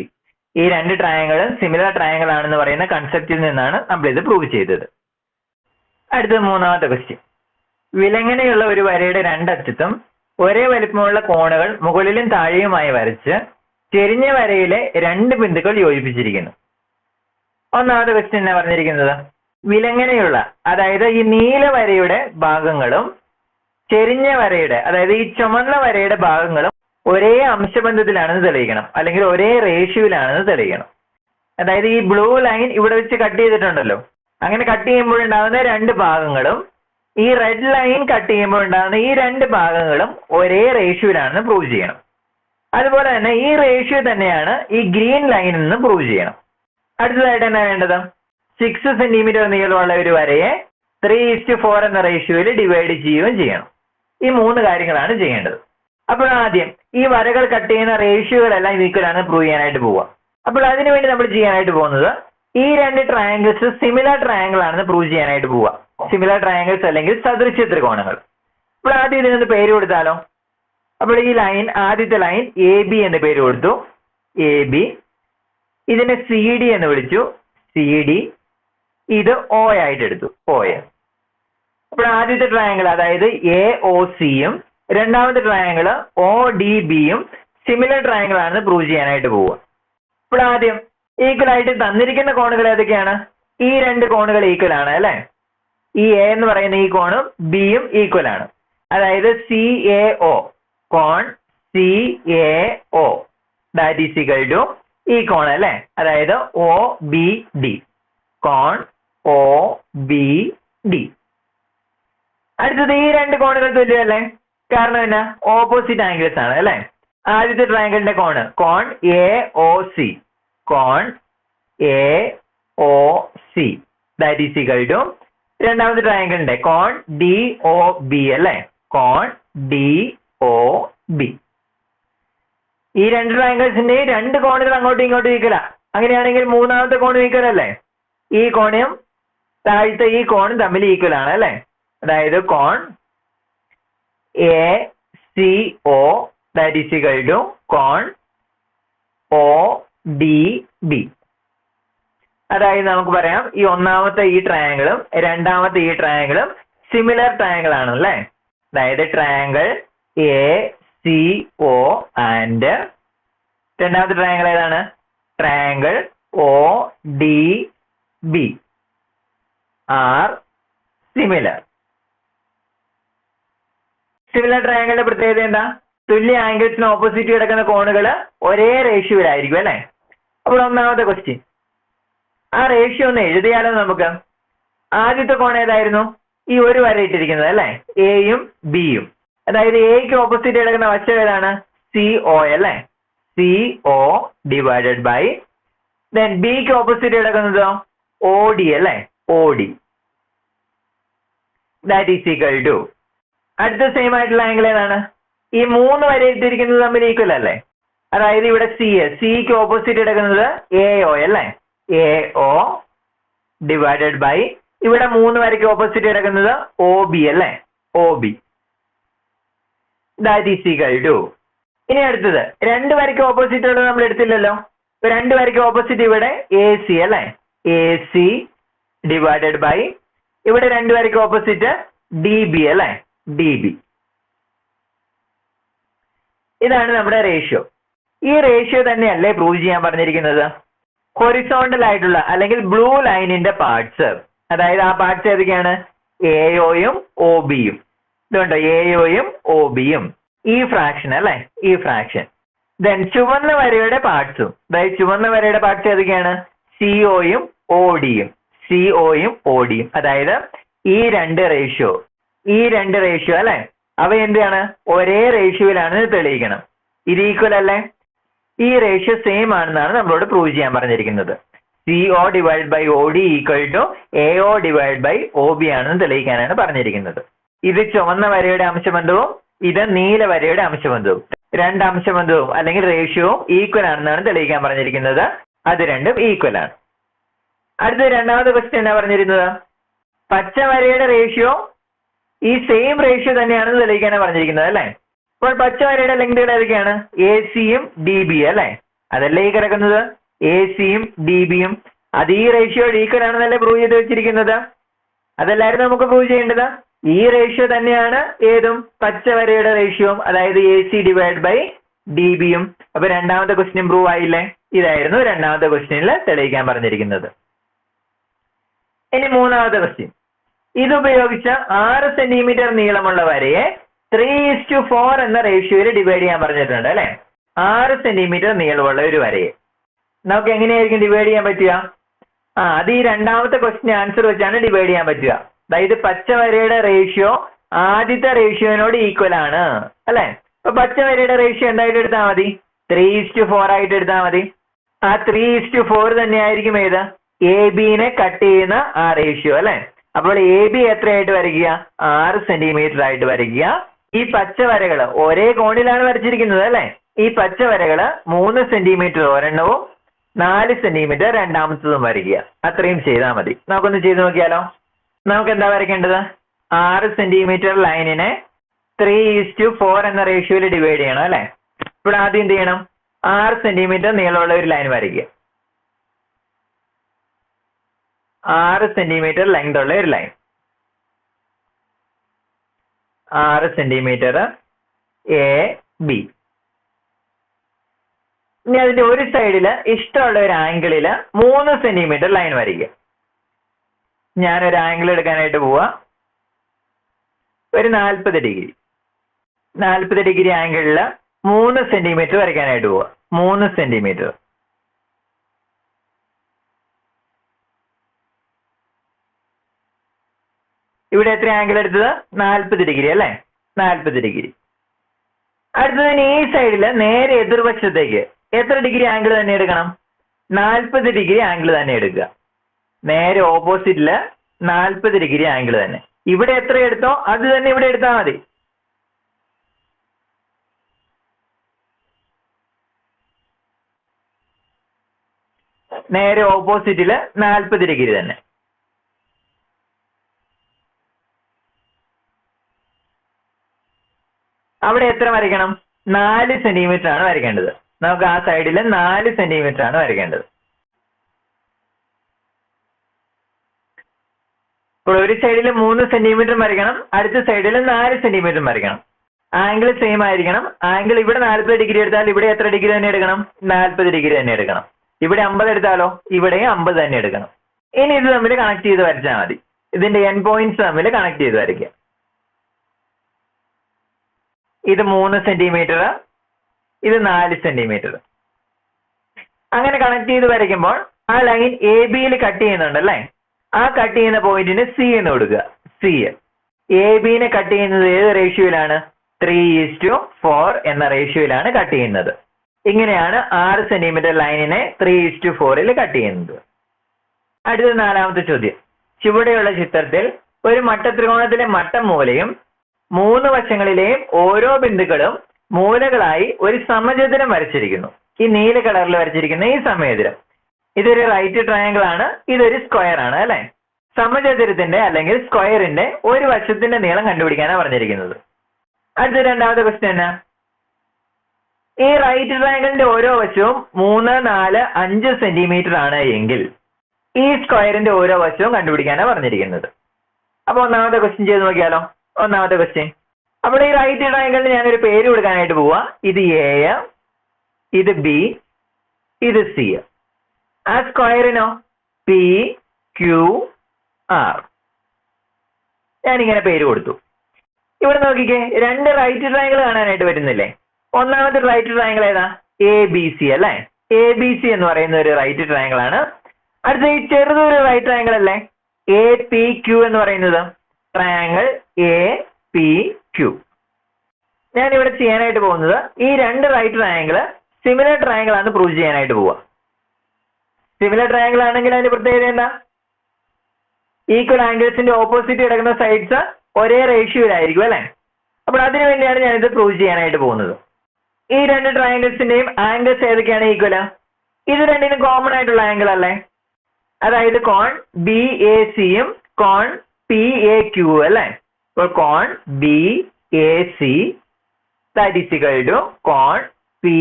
ഈ രണ്ട് ട്രയാങ്കിളും സിമിലർ ട്രയാങ്കിൾ ആണെന്ന് പറയുന്ന കൺസെപ്റ്റിൽ നിന്നാണ് നമ്മൾ ഇത് പ്രൂവ് ചെയ്തത്. അടുത്ത മൂന്നാമത്തെ ക്വസ്റ്റ്യൻ. വിലങ്ങനെയുള്ള ഒരു വരയുടെ രണ്ടറ്റത്തും ഒരേ വലിപ്പമുള്ള കോണുകൾ മുകളിലും താഴെയുമായി വരച്ച് ചെരിഞ്ഞ വരയിലെ രണ്ട് ബിന്ദുക്കൾ യോജിപ്പിച്ചിരിക്കുന്നു. ഒന്നാമത്തെ ക്വസ്റ്റ്യൻ എന്നാ പറഞ്ഞിരിക്കുന്നത്? വിലങ്ങനെയുള്ള അതായത് ഈ നീല വരയുടെ ഭാഗങ്ങളും ചെരിഞ്ഞ വരയുടെ അതായത് ഈ ചുമന്ന വരയുടെ ഭാഗങ്ങളും ഒരേ അംശബന്ധത്തിലാണെന്ന് തെളിയിക്കണം, അല്ലെങ്കിൽ ഒരേ റേഷ്യോയിലാണെന്ന് തെളിയിക്കണം. അതായത് ഈ ബ്ലൂ ലൈൻ ഇവിടെ വെച്ച് കട്ട് ചെയ്തിട്ടുണ്ടല്ലോ, അങ്ങനെ കട്ട് ചെയ്യുമ്പോഴുണ്ടാകുന്ന രണ്ട് ഭാഗങ്ങളും ഈ റെഡ് ലൈൻ കട്ട് ചെയ്യുമ്പോഴുണ്ടാകുന്ന ഈ രണ്ട് ഭാഗങ്ങളും ഒരേ റേഷ്യോയിലാണെന്ന് പ്രൂവ് ചെയ്യണം. അതുപോലെ തന്നെ ഈ റേഷ്യോ തന്നെയാണ് ഈ ഗ്രീൻ ലൈനിൽ നിന്ന് പ്രൂവ് ചെയ്യണം. അടുത്തതായിട്ട് എന്നാ വേണ്ടത്? 6 സെന്റിമീറ്റർ നീളമുള്ള ഒരു വരയെ 3:4 എന്ന റേഷ്യോയിൽ ഡിവൈഡ് ചെയ്യുകയും ചെയ്യണം. ഈ മൂന്ന് കാര്യങ്ങളാണ് ചെയ്യേണ്ടത്. അപ്പോൾ ആദ്യം ഈ വരകൾ കട്ട് ചെയ്യുന്ന റേഷ്യോകളെല്ലാം ഈക്വൽ ആണ് പ്രൂവ് ചെയ്യാനായിട്ട് പോവുക. അപ്പോൾ അതിനുവേണ്ടി നമ്മൾ ചെയ്യാനായിട്ട് പോകുന്നത് ഈ രണ്ട് ട്രയാങ്കിൾസ് സിമിലർ ട്രയാങ്കിൾ ആണെന്ന് പ്രൂവ് ചെയ്യാനായിട്ട് പോവുക. സിമിലർ ട്രയാങ്കിൾസ് അല്ലെങ്കിൽ സദൃശ്യ ത്രികോണങ്ങൾ. അപ്പോൾ ആദ്യം ഇതിനൊന്ന് പേര് കൊടുത്താലോ? അപ്പോൾ ഈ ലൈൻ ആദ്യത്തെ ലൈൻ എ ബി എന്ന് പേര് കൊടുത്തു. A B. ഇതിനെ സി ഡി എന്ന് വിളിച്ചു. C D. ഇത് ഒ ആയിട്ട് എടുത്തു. ഒ. അപ്പോൾ ആദ്യത്തെ ട്രയാങ്കിൾ അതായത് എ ഒ സിയും രണ്ടാമത്തെ ട്രയാങ്കിൾ ഒ ഡി ബിയും സിമിലർ ട്രയാങ്കിൾ ആണെന്ന് പ്രൂവ് ചെയ്യാനായിട്ട് പോവുക. അപ്പോൾ ആദ്യം ഈക്വൽ ആയിട്ട് തന്നിരിക്കുന്ന കോണുകൾ ഏതൊക്കെയാണ്? ഈ രണ്ട് കോണുകൾ ഈക്വൽ ആണ് അല്ലെ? ഈ എ എന്ന് പറയുന്ന ഈ കോണും ബിയും ഈക്വൽ ആണ്. അതായത് സി എ ഒ കോൺ C A O that is equal to ഈ കോൺ അല്ലെ? അതായത് ഒ ബി ഡി. കോൺ ഒ ബി ഡി. അടുത്തത് ഈ രണ്ട് കോണുകൾ തുല്യമല്ലേ? കാരണം എന്നാ? ഓപ്പോസിറ്റ് ആംഗിൾസ് ആണ് അല്ലെ? ആദ്യത്തെ ട്രയാങ്കിളിന്റെ കോൺ കോൺ എ ഒ സി. കോൺ A O C that is equal to രണ്ടാമത്തെ ട്രയാങ്കിളിന്റെ കോൺ ഡി ഒ ബി അല്ലെ? കോൺ ഡി ഒ ബി. ഈ രണ്ട് ട്രയാങ്കിൾസിന്റെ രണ്ട് കോണുകൾ അങ്ങോട്ടും ഇങ്ങോട്ടും ഈക്വലാ. അങ്ങനെയാണെങ്കിൽ മൂന്നാമത്തെ കോൺ ഈക്വൽ അല്ലേ? ഈ കോണും താഴത്തെ ഈ കോണും തമ്മിൽ ഈക്വൽ ആണ് അല്ലെ? അതായത് കോൺ A C O that is equal to കോൺ ഒ ഡി ബി. അതായത് നമുക്ക് പറയാം ഈ ഒന്നാമത്തെ ഈ ട്രയാങ്കിളും രണ്ടാമത്തെ ഈ ട്രയാങ്കിളും സിമിലർ ട്രയാങ്കിൾ ആണ് അല്ലെ? അതായത് triangle A C O and രണ്ടാമത്തെ ട്രയാങ്കിൾ ഏതാണ്? Triangle O D B are similar. Similar ട്രയാങ്കിളിന്റെ പ്രത്യേകത എന്താ? തുല്യ ആംഗിൾസിന് ഓപ്പോസിറ്റ് കിടക്കുന്ന കോണുകൾ ഒരേ റേഷ്യോയിലായിരിക്കും അല്ലെ? അപ്പോൾ ഒന്നാമത്തെ ക്വസ്റ്റ്യൻ ആ റേഷ്യോ ഒന്ന് എഴുതിയാലോ നമുക്ക്? ആദ്യത്തെ കോൺ ഏതായിരുന്നു? ഈ ഒരു വര ഇട്ടിരിക്കുന്നത് അല്ലെ? എയും ബിയും. അതായത് എക്ക് ഓപ്പോസിറ്റ് കിടക്കുന്ന വശം ഏതാണ്? സി ഒ അല്ലെ? C O divided by then ബിക്ക് ഓപ്പോസിറ്റ് കിടക്കുന്നതോ ഒ ഡി അല്ലെ? O D that is equal to അടുത്ത സെയിം ആയിട്ടുള്ള ആംഗിൾ ഏതാണ്? ഈ മൂന്ന് വര ഇട്ടിരിക്കുന്നത് തമ്മിൽ ഈക്വൽ അല്ലേ? അതായത് ഇവിടെ സിക്ക് ഓപ്പോസിറ്റ് എടുക്കുന്നത് AO അല്ലേ, AO ഡിവൈഡഡ് ബൈ ഇവിടെ 3 വരയ്ക്ക് ഓപ്പോസിറ്റ് എടുക്കുന്നത് OB അല്ലേ, OB. That is equal to, ഇനി അടുത്തത് 2 വരയ്ക്ക് ഓപ്പോസിറ്റ് ഉള്ളത് നമ്മൾ എടുത്തില്ലല്ലോ. 2 വരയ്ക്ക് ഓപ്പോസിറ്റ് ഇവിടെ AC അല്ലേ, AC ഡിവൈഡഡ് ബൈ ഇവിടെ 2 വരയ്ക്ക് ഓപ്പോസിറ്റ് DB അല്ലേ, DB. ഇതാണ് നമ്മുടെ റേഷ്യോ. ഈ റേഷ്യോ തന്നെയല്ലേ പ്രൂവ് ചെയ്യാൻ പറഞ്ഞിരിക്കുന്നത്? ഹൊറിസോണ്ടൽ ആയിട്ടുള്ള അല്ലെങ്കിൽ ബ്ലൂ ലൈനിന്റെ പാർട്സ്, അതായത് ആ പാർട്സ് ഏതൊക്കെയാണ്? AOയും OBയും. ഇതുണ്ടോ, AOയും OBയും, ഈ ഫ്രാക്ഷൻ അല്ലേ, ഈ ഫ്രാക്ഷൻ. ദെൻ ചുവന്ന വരയുടെ പാർട്സും, അതായത് ചുവന്ന വരയുടെ പാർട്സ് ഏതൊക്കെയാണ്? COയും ODയും, COയും ODയും. അതായത് ഈ രണ്ട് റേഷ്യോ അല്ലെ, അവ എന്താണ്? ഒരേ റേഷ്യോയിലാണെന്ന് തെളിയിക്കണം. ഇത് ഈക്വൽ അല്ലേ? ഈ റേഷ്യോ സെയിം ആണെന്നാണ് നമ്മളോട് പ്രൂവ് ചെയ്യാൻ പറഞ്ഞിരിക്കുന്നത്. CO divide by OD equal to AO divide by OB ആണെന്ന് തെളിയിക്കാനാണ് പറഞ്ഞിരിക്കുന്നത്. ഇത് ചുവന്ന വരയുടെ അംശബന്ധവും ഇത് നീല വരയുടെ അംശബന്ധവും, രണ്ട് അംശബന്ധവും അല്ലെങ്കിൽ റേഷ്യോവും ഈക്വൽ ആണെന്നാണ് തെളിയിക്കാൻ പറഞ്ഞിരിക്കുന്നത്. അത് രണ്ടും ഈക്വൽ ആണ്. അടുത്ത രണ്ടാമത്തെ ക്വസ്റ്റ്യൻ എന്നാ പറഞ്ഞിരുന്നത്? പച്ച വരയുടെ റേഷ്യോ ഈ സെയിം റേഷ്യോ തന്നെയാണെന്ന് തെളിയിക്കാനാണ് പറഞ്ഞിരിക്കുന്നത് അല്ലേ. അപ്പോൾ പച്ച വരയുടെ ലെങ്തുകൾ ഏതൊക്കെയാണ്? ACയും DBയും അല്ലേ, അതല്ലേ ഈ കിടക്കുന്നത്, ACയും DBയും. അത് ഈ റേഷ്യോ ഈക്വൽ ആണെന്നല്ലേ പ്രൂവ് ചെയ്ത് വെച്ചിരിക്കുന്നത്. അതല്ലായിരുന്നു നമുക്ക് പ്രൂവ് ചെയ്യേണ്ടത്. ഈ റേഷ്യോ തന്നെയാണ് ഏതും പച്ച വരയുടെ റേഷ്യോയും, അതായത് AC ഡിവൈഡ് ബൈ DBയും. അപ്പൊ രണ്ടാമത്തെ ക്വസ്റ്റ്യൻ പ്രൂവ് ആയില്ലേ? ഇതായിരുന്നു രണ്ടാമത്തെ ക്വസ്റ്റ്യനിൽ തെളിയിക്കാൻ പറഞ്ഞിരിക്കുന്നത്. ഇനി മൂന്നാമത്തെ ക്വസ്റ്റ്യൻ. ഇതുപയോഗിച്ച് 6 സെന്റിമീറ്റർ നീളമുള്ള വരയെ 3:4 എന്ന റേഷ്യോയിൽ ഡിവൈഡ് ചെയ്യാൻ പറഞ്ഞിട്ടുണ്ട് അല്ലെ. 6 സെന്റിമീറ്റർ നീളമുള്ള ഒരു വരയെ നമുക്ക് എങ്ങനെയായിരിക്കും ഡിവൈഡ് ചെയ്യാൻ പറ്റുക? അത് ഈ രണ്ടാമത്തെ ക്വസ്റ്റ്യൻ ആൻസർ വെച്ചാണ് ഡിവൈഡ് ചെയ്യാൻ പറ്റുക. അതായത് പച്ച വരയുടെ റേഷ്യോ ആദ്യത്തെ റേഷ്യോനോട് ഈക്വൽ ആണ് അല്ലെ. അപ്പൊ പച്ച വരയുടെ റേഷ്യോ എന്തായിട്ട് എടുത്താൽ മതി? 3:4 ആയിട്ട് എടുത്താൽ മതി. ആ 3:4 തന്നെയായിരിക്കും ഏത്? ABനെ കട്ട് ചെയ്യുന്ന ആ റേഷ്യോ അല്ലെ. അപ്പോൾ AB എത്രയായിട്ട് വരയ്ക്കുക? 6 സെന്റിമീറ്റർ ആയിട്ട് വരയ്ക്കുക. ഈ പച്ച വരകള് ഒരേ കോണിലാണ് വരച്ചിരിക്കുന്നത് അല്ലെ. ഈ പച്ച വരകള് 3 സെന്റിമീറ്റർ ഒരെണ്ണവും 4 സെന്റിമീറ്റർ രണ്ടാമത്തതും വരയ്ക്കുക. അത്രയും ചെയ്താൽ മതി. നമുക്കൊന്ന് ചെയ്ത് നോക്കിയാലോ. നമുക്ക് എന്താ വരയ്ക്കേണ്ടത്? 6 സെന്റിമീറ്റർ ലൈനിനെ 3:4 എന്ന റേഷ്യോയിൽ ഡിവൈഡ് ചെയ്യണം അല്ലെ. ഇവിടെ ആദ്യം എന്ത് ചെയ്യണം? 6 സെന്റിമീറ്റർ നീളമുള്ള ഒരു ലൈൻ വരയ്ക്കുക. 6 സെന്റിമീറ്റർ ലെങ്ത് ഉള്ള ഒരു ലൈൻ, 6 സെന്റിമീറ്റർ AB. ഇനി അതിന്റെ ഒരു സൈഡില് ഇഷ്ടമുള്ള ഒരു ആംഗിളില് 3 സെന്റിമീറ്റർ ലൈൻ വരയ്ക്കുക. ഞാനൊരു ആംഗിൾ എടുക്കാനായിട്ട് പോവാ. ഒരു 40 ഡിഗ്രി, 40 ഡിഗ്രി ആംഗിളില് 3 സെന്റിമീറ്റർ വരയ്ക്കാനായിട്ട് പോവാ. 3 സെന്റിമീറ്റർ. ഇവിടെ എത്ര ആംഗിൾ എടുത്തത്? 40 ഡിഗ്രി അല്ലെ, 40 ഡിഗ്രി. അടുത്തതിന് ഈ സൈഡില് നേരെ എതിർവശത്തേക്ക് എത്ര ഡിഗ്രി ആംഗിൾ തന്നെ എടുക്കണം? 40 ഡിഗ്രി ആംഗിൾ തന്നെ എടുക്കുക. നേരെ ഓപ്പോസിറ്റില് 40 ഡിഗ്രി ആംഗിൾ തന്നെ. ഇവിടെ എത്ര എടുത്തോ അത് തന്നെ ഇവിടെ എടുത്താൽ മതി. നേരെ ഓപ്പോസിറ്റില് 40 ഡിഗ്രി തന്നെ. അവിടെ എത്ര വരയ്ക്കണം? 4 സെന്റിമീറ്റർ ആണ് വരയ്ക്കേണ്ടത്. നമുക്ക് ആ സൈഡിൽ 4 സെന്റിമീറ്റർ ആണ് വരയ്ക്കേണ്ടത്. ഇപ്പോൾ ഒരു സൈഡിൽ 3 സെന്റിമീറ്റർ വരയ്ക്കണം, അടുത്ത സൈഡിൽ 4 സെന്റിമീറ്റർ വരയ്ക്കണം. ആംഗിൾ സെയിം ആയിരിക്കണം. ആംഗിൾ ഇവിടെ 40 ഡിഗ്രി എടുത്താൽ ഇവിടെ എത്ര ഡിഗ്രി തന്നെ എടുക്കണം? 40 ഡിഗ്രി തന്നെ എടുക്കണം. ഇവിടെ 50 എടുത്താലോ? ഇവിടെയും 50 തന്നെ എടുക്കണം. ഇനി ഇത് തമ്മിൽ കണക്ട് ചെയ്ത് വരച്ചാൽ മതി. ഇതിന്റെ എൻഡ് പോയിന്റ്സ് തമ്മിൽ കണക്ട് ചെയ്ത് വരയ്ക്കുക. ഇത് 3 സെന്റിമീറ്റർ, ഇത് 4 സെന്റിമീറ്റർ. അങ്ങനെ കണക്ട് ചെയ്ത് വരയ്ക്കുമ്പോൾ ആ ലൈൻ ABയിൽ കട്ട് ചെയ്യുന്നുണ്ടല്ലേ. ആ കട്ട് ചെയ്യുന്ന പോയിന്റിന് C എന്ന് കൊടുക്കുക. C. ABനെ കട്ട് ചെയ്യുന്നത് ഏത് റേഷ്യോയിലാണ്? 3:4 എന്ന റേഷ്യോയിലാണ് കട്ട് ചെയ്യുന്നത്. ഇങ്ങനെയാണ് 6 സെന്റിമീറ്റർ ലൈനിനെ 3:4 കട്ട് ചെയ്യുന്നത്. അടുത്ത നാലാമത്തെ ചോദ്യം. ചുവടെയുള്ള ചിത്രത്തിൽ ഒരു മട്ടത്രികോണത്തിലെ മട്ടം മൂലയും 3 വശങ്ങളിലെയും ഓരോ ബിന്ദുക്കളും മൂലകളായി ഒരു സമചതുരം വരച്ചിരിക്കുന്നു. ഈ നീല കളറിൽ വരച്ചിരിക്കുന്ന ഈ സമചതുരം ഇതൊരു റൈറ്റ് ട്രയാങ്കിൾ ആണ്, ഇതൊരു സ്ക്വയർ ആണ് അല്ലെ. സമചതുരത്തിന്റെ അല്ലെങ്കിൽ സ്ക്വയറിന്റെ ഒരു വശത്തിന്റെ നീളം കണ്ടുപിടിക്കാനാണ് പറഞ്ഞിരിക്കുന്നത്. അടുത്ത രണ്ടാമത്തെ ക്വസ്റ്റ്യൻ എന്നാ, ഈ റൈറ്റ് ട്രയാങ്കിളിന്റെ ഓരോ വശവും 3, 4, 5 സെന്റിമീറ്റർ ആണ് എങ്കിൽ ഈ സ്ക്വയറിന്റെ ഓരോ വശവും കണ്ടുപിടിക്കാനാണ് പറഞ്ഞിരിക്കുന്നത്. അപ്പൊ ഒന്നാമത്തെ ക്വസ്റ്റ്യൻ ചെയ്ത് നോക്കിയാലോ. ഒന്നാമത്തെ ക്വസ്റ്റ്യൻ, അപ്പോൾ ഈ റൈറ്റ് ട്രയാങ്കിളിന് ഞാനൊരു പേര് കൊടുക്കാനായിട്ട് പോവാ. ഇത് എ, ഇത് ബി, ഇത് സി. ആ സ്ക്വയറിനോ പി ക്യു ആർ. ഞാനിങ്ങനെ പേര് കൊടുത്തു. ഇവിടെ നോക്കിക്കേ, രണ്ട് റൈറ്റ് ട്രയാങ്കിൾ കാണാനായിട്ട് വരുന്നില്ലേ. ഒന്നാമത്തെ റൈറ്റ് ട്രയാങ്കിൾ ഏതാ? എ ബി സി അല്ലെ. എ ബി സി എന്ന് പറയുന്ന ഒരു റൈറ്റ് ട്രയാങ്കിൾ ആണ്. അടുത്ത ഈ ചെറുതൊരു റൈറ്റ് ട്രയാങ്കിൾ അല്ലേ, എ പി ക്യു എന്ന് പറയുന്നത്. Triangle A P Q. ഞാൻ ഇവിടെ ചെയ്യാനായിട്ട് പോകുന്നത് ഈ രണ്ട് റൈറ്റ് ട്രയാങ്കിൾ സിമിലർ ട്രയാങ്കിൾ ആണ് പ്രൂവ് ചെയ്യാനായിട്ട് പോവുക. സിമിലർ ട്രയാങ്കിൾ ആണെങ്കിൽ അതിന്റെ പ്രത്യേകത എന്താ? ഈക്വൽ ആംഗിൾസിന്റെ ഓപ്പോസിറ്റ് കിടക്കുന്ന സൈഡ്സ് ഒരേ റേഷ്യോയിലായിരിക്കും അല്ലെ. അപ്പോൾ അതിനു വേണ്ടിയാണ് ഞാനിത് പ്രൂവ് ചെയ്യാനായിട്ട് പോകുന്നത്. ഈ രണ്ട് ട്രയാങ്കിൾസിന്റെയും ആംഗിൾസ് ഏതൊക്കെയാണ് ഈക്വൽ? ഇത് രണ്ടിനും കോമൺ ആയിട്ടുള്ള ആംഗിൾ അല്ലേ. അതായത് കോൺ ബി എ സിയും കോൺ പി എ ക്യു അല്ലെ. അപ്പോൾ കോൺ B A C that is equal to കോൺ പി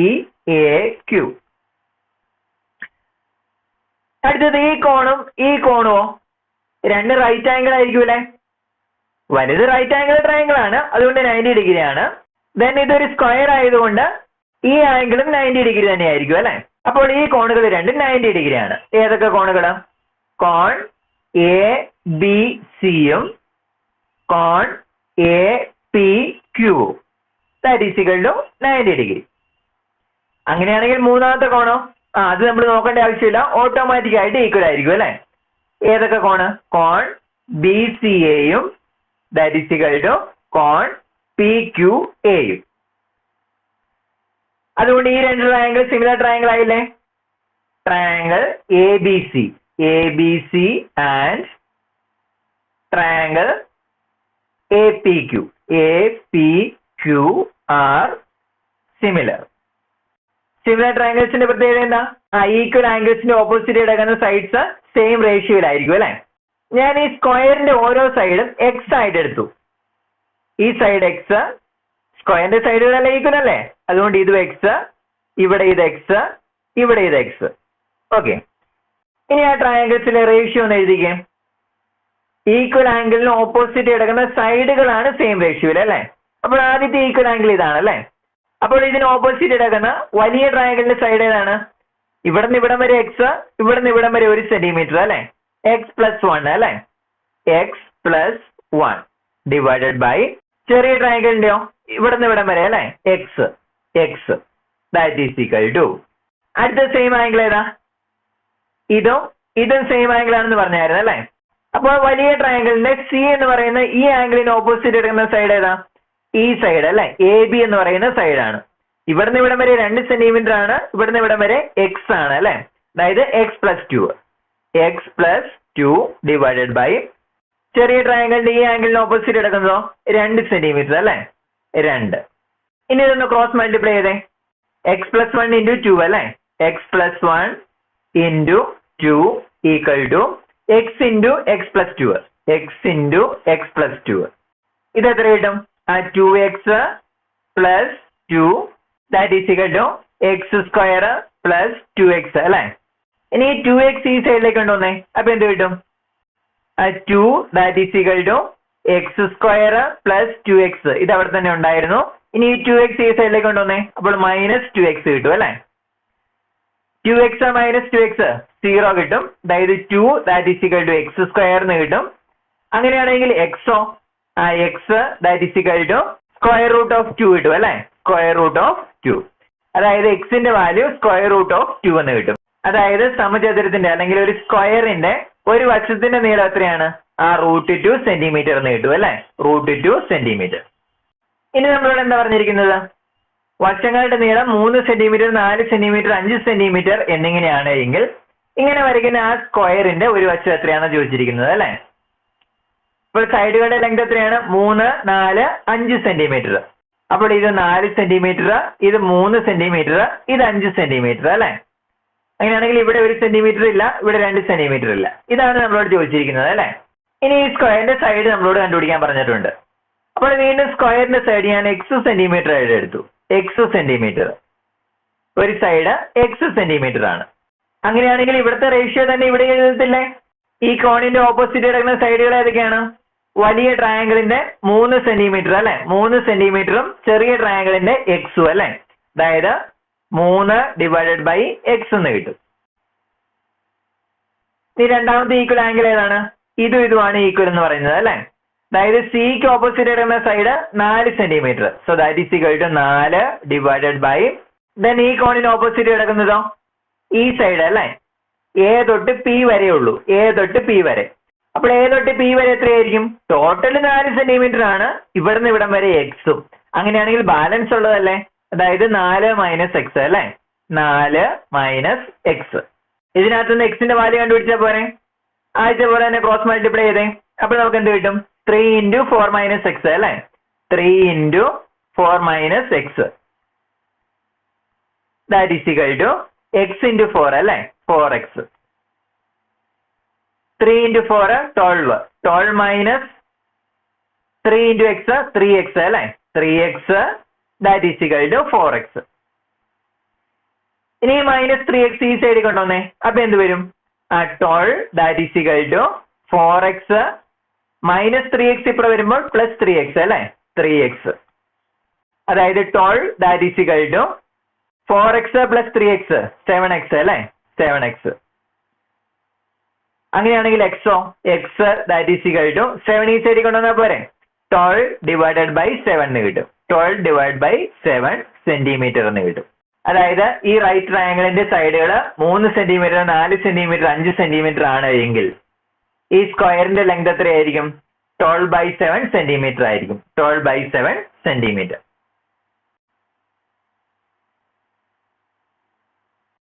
എ ക്യു. അടുത്തത് ഈ കോണുമോ രണ്ട് റൈറ്റ് ആംഗിൾ ആയിരിക്കും അല്ലെ. വലുത് റൈറ്റ് ആംഗിൾ ട്രയാങ്കിൾ ആണ്, അതുകൊണ്ട് 90 ഡിഗ്രി ആണ്. ദെൻ ഇതൊരു സ്ക്വയർ ആയതുകൊണ്ട് ഈ ആംഗിളും 90 ഡിഗ്രി തന്നെയായിരിക്കും അല്ലെ. അപ്പോൾ ഈ കോണുകൾ രണ്ടും 90 ഡിഗ്രി ആണ്. ഏതൊക്കെ കോണുകൾ? കോൺ എ ബി സിയും കോൺ A P Q that is equal to 90 degree. അങ്ങനെയാണെങ്കിൽ മൂന്നാമത്തെ കോണോ? അത് നമ്മൾ നോക്കേണ്ട ആവശ്യമില്ല, ഓട്ടോമാറ്റിക് ആയിട്ട് ഈക്വൽ ആയിരിക്കും അല്ലെ. ഏതൊക്കെ കോണ്? കോൺ ബി സി എയും ദാറ്റ് ഈസ് ഈക്വൽ ടു കോൺ പി ക്യു എയും. അതുകൊണ്ട് ഈ രണ്ട് ട്രയാങ്കിൾ സിമിലർ ട്രയാങ്കിൾ ആയില്ലേ. Triangle A B C and triangle A P Q are similar. Similar ട്രയാങ്കിൾസിന്റെ പ്രത്യേകത എന്താ? ഈക്വൽ ആംഗിൾസിന്റെ ഓപ്പോസിറ്റ് കിടക്കുന്ന സൈഡ്സ് സെയിം റേഷ്യോയിലായിരിക്കും അല്ലെ. ഞാൻ ഈ സ്ക്വയറിന്റെ ഓരോ സൈഡും എക്സ് ആയിട്ട് എടുത്തു. ഈ സൈഡ് എക്സ്, സ്ക്വയറിന്റെ സൈഡുകളെല്ലാം ഈക്വൽ അല്ലേ, അതുകൊണ്ട് ഇത് എക്സ്, ഇവിടെ ഇത് എക്സ്, ഇവിടെ ഇത് എക്സ്. ഓക്കെ, ഇനി ആ ട്രയാങ്കിൾസിലെ റേഷ്യോ ഒന്ന് എഴുതിക്കേ. ഈക്വൽ ആംഗിളിന് ഓപ്പോസിറ്റ് കിടക്കുന്ന സൈഡുകളാണ് സെയിം റേഷ്യോയിൽ അല്ലെ. അപ്പോൾ ആദ്യത്തെ ഈക്വൽ ആംഗിൾ ഇതാണ് അല്ലെ. അപ്പോൾ ഇതിന് ഓപ്പോസിറ്റ് കിടക്കുന്ന വലിയ ട്രയാങ്കിളിന്റെ സൈഡ് ഏതാണ്? ഇവിടുന്ന് ഇവിടം വരെ എക്സ്, ഇവിടുന്ന് ഇവിടം വരെ 1 സെന്റിമീറ്റർ അല്ലെ. x+1 അല്ലെ. x+1 ഡിവൈഡഡ് ബൈ ചെറിയ ട്രയാങ്കിളിന്റെയോ ഇവിടുന്ന് ഇവിടം വരെ അല്ലെ x that is equal to. അടുത്ത സെയിം ആംഗിൾ ഏതാ? ഇതും സെയിം ആംഗിൾ ആണെന്ന് പറഞ്ഞായിരുന്നു അല്ലെ. അപ്പോൾ വലിയ ട്രയാങ്കിളിന്റെ സി എന്ന് പറയുന്ന ഈ ആംഗിളിന് ഓപ്പോസിറ്റ് എടുക്കുന്ന സൈഡ് ഏതാ? ഈ സൈഡ് അല്ലെ, എ ബി എന്ന് പറയുന്ന സൈഡാണ്. ഇവിടുന്ന് ഇവിടം വരെ 2 സെന്റിമീറ്റർ ആണ്, ഇവിടുന്ന് ഇവിടം വരെ എക്സ് ആണ് അല്ലെ. അതായത് x+2 ഡിവൈഡഡ് ബൈ ചെറിയ ട്രയാങ്കിളിന്റെ ഈ ആംഗിളിന് ഓപ്പോസിറ്റ് എടുക്കുന്നതോ 2 സെന്റിമീറ്റർ അല്ലെ, 2. ഇനി ഇതൊന്ന് ക്രോസ് മൾട്ടിപ്ലൈ ചെയ്തേ. x+1 × 2 അല്ലെ. x+1 × 2 equal to x × x+2. ഇത് എത്ര കിട്ടും? 2x + 2 that is equal to x² + 2x അല്ലെ. ഇനി 2x ഈ സൈഡിലേക്ക് കൊണ്ടുവന്നേ, അപ്പൊ എന്ത് കിട്ടും? 2 that is equal to x² + 2x. ഇത് അവിടെ തന്നെ ഉണ്ടായിരുന്നു. ഇനി 2x ഈ സൈഡിലേക്ക് കൊണ്ടുവന്നേ, അപ്പോൾ -2x കിട്ടും അല്ലെ. 2x - 2x 0 കിട്ടും. അതായത് 2 that is equal to x² എന്ന് കിട്ടും. അങ്ങനെയാണെങ്കിൽ xോ x that is equal to √2 കിട്ടും അല്ലെ. √2. അതായത് എക്സിന്റെ വാല്യൂ √2 എന്ന് കിട്ടും. അതായത് സമചതുരത്തിന്റെ അല്ലെങ്കിൽ ഒരു സ്ക്വയറിന്റെ ഒരു വശത്തിന്റെ നീളം എത്രയാണ്? √2 സെന്റിമീറ്റർ എന്ന് കിട്ടും അല്ലെ. √2 സെന്റിമീറ്റർ. ഇനി നമ്മളോട് എന്താ പറഞ്ഞിരിക്കുന്നത്? വശങ്ങളുടെ നീളം 3 സെന്റിമീറ്റർ, 4 സെന്റിമീറ്റർ, 5 സെന്റിമീറ്റർ എന്നിങ്ങനെയാണ് എങ്കിൽ ഇങ്ങനെ വരയ്ക്കുന്ന ആ സ്ക്വയറിന്റെ ഒരു വശം എത്രയാണെന്ന് ചോദിച്ചിരിക്കുന്നത് അല്ലെ. ഇപ്പോൾ സൈഡുകളുടെ ലെങ്ത് എത്രയാണ്? 3, 4, 5 സെന്റിമീറ്റർ. അപ്പോൾ ഇത് 4 സെന്റിമീറ്റർ, ഇത് 3 സെന്റിമീറ്റർ, ഇത് 5 സെന്റിമീറ്റർ അല്ലെ. അങ്ങനെയാണെങ്കിൽ ഇവിടെ 1 സെന്റിമീറ്റർ ഇല്ല, ഇവിടെ 2 സെന്റിമീറ്റർ ഇല്ല. ഇതാണ് നമ്മളോട് ചോദിച്ചിരിക്കുന്നത് അല്ലെ. ഇനി ഈ സ്ക്വയറിന്റെ സൈഡ് നമ്മളോട് കണ്ടുപിടിക്കാൻ പറഞ്ഞിട്ടുണ്ട്. അപ്പോൾ വീണ്ടും സ്ക്വയറിന്റെ സൈഡ് ഞാൻ x സെന്റിമീറ്റർ ആയിട്ട് എടുത്തു. x സെന്റിമീറ്റർ, ഒരു സൈഡ് x സെന്റിമീറ്റർ ആണ്. അങ്ങനെയാണെങ്കിൽ ഇവിടുത്തെ റേഷ്യോ തന്നെ ഇവിടെ എഴുതത്തില്ലേ? ഈ കോണിന്റെ ഓപ്പോസിറ്റ് കിടക്കുന്ന സൈഡുകൾ ഏതൊക്കെയാണ്? വലിയ ട്രയാങ്കിളിന്റെ 3 സെന്റിമീറ്റർ അല്ലെ, 3 സെന്റിമീറ്ററും ചെറിയ ട്രയാങ്കിളിന്റെ എക്സും അല്ലെ. അതായത് 3/x എന്ന് കിട്ടും. ഈ രണ്ടാമത്തെ ഈക്വൽ ആംഗിൾ ഏതാണ്? ഇതുമാണ് ഈക്വൽ എന്ന് പറയുന്നത് അല്ലെ. അതായത് സിക്ക് ഓപ്പോസിറ്റ് കിടക്കുന്ന side 4 centimetre. So that is equal to 4/, then ഈ കോണിന് ഓപ്പോസിറ്റ് കിടക്കുന്നതോ ഈ സൈഡ് അല്ലെ. എ തൊട്ട് പി വരെ ഉള്ളൂ, എ തൊട്ട് പി വരെ. അപ്പോൾ എ തൊട്ട് പി വരെ എത്രയായിരിക്കും? ടോട്ടൽ 4 സെന്റിമീറ്റർ ആണ്, ഇവിടുന്ന് ഇവിടം വരെ എക്സും. അങ്ങനെയാണെങ്കിൽ ബാലൻസ് ഉള്ളതല്ലേ, അതായത് 4 - x അല്ലെ, 4 - x. ഇതിനകത്തുനിന്ന് എക്സിന്റെ വാല്യൂ കണ്ടുപിടിച്ചാൽ പോരെ. ആദ്യത്തെ പോലെ തന്നെ ക്രോസ് മൾട്ടിപ്ലൈ ചെയ്തേ. അപ്പോൾ നമുക്ക് എന്ത് കിട്ടും? 3 × 4 - x അല്ലെ, 3 × 4 - x. That is equal to x × 4 അല്ലെ, 4x. 3 × 4 12, 12 - 3 × x 3x അല്ലെ, 3x. That is equal to 4x. ഇനി -3x ഈ സൈഡിൽ കൊണ്ടുവന്നേ. അപ്പൊ എന്ത് വരും? 12 that is equal to 4x -3x ഇവിടെ വരുമ്പോൾ +3x അല്ലെ, 3x. അതായത് 12 that is equal to 4x + 3x 7x അല്ലെ, 7x. അങ്ങനെയാണെങ്കിൽ എക്സോ, x that is equal to 7 ഈ സൈഡിൽ കൊണ്ടുവന്നാൽ പോരെ. 12/7 എന്ന് കിട്ടും. 12/7 സെന്റിമീറ്റർ എന്ന് കിട്ടും. അതായത് ഈ റൈറ്റ് ട്രയാങ്കിളിന്റെ സൈഡുകൾ 3 സെന്റിമീറ്റർ, 4 സെന്റിമീറ്റർ, 5 സെന്റിമീറ്റർ ആണ് എങ്കിൽ ഈ സ്ക്വയറിന്റെ ലെങ്ത് എത്രയായിരിക്കും? 12/7 സെന്റിമീറ്റർ ആയിരിക്കും. 12/7 സെന്റിമീറ്റർ.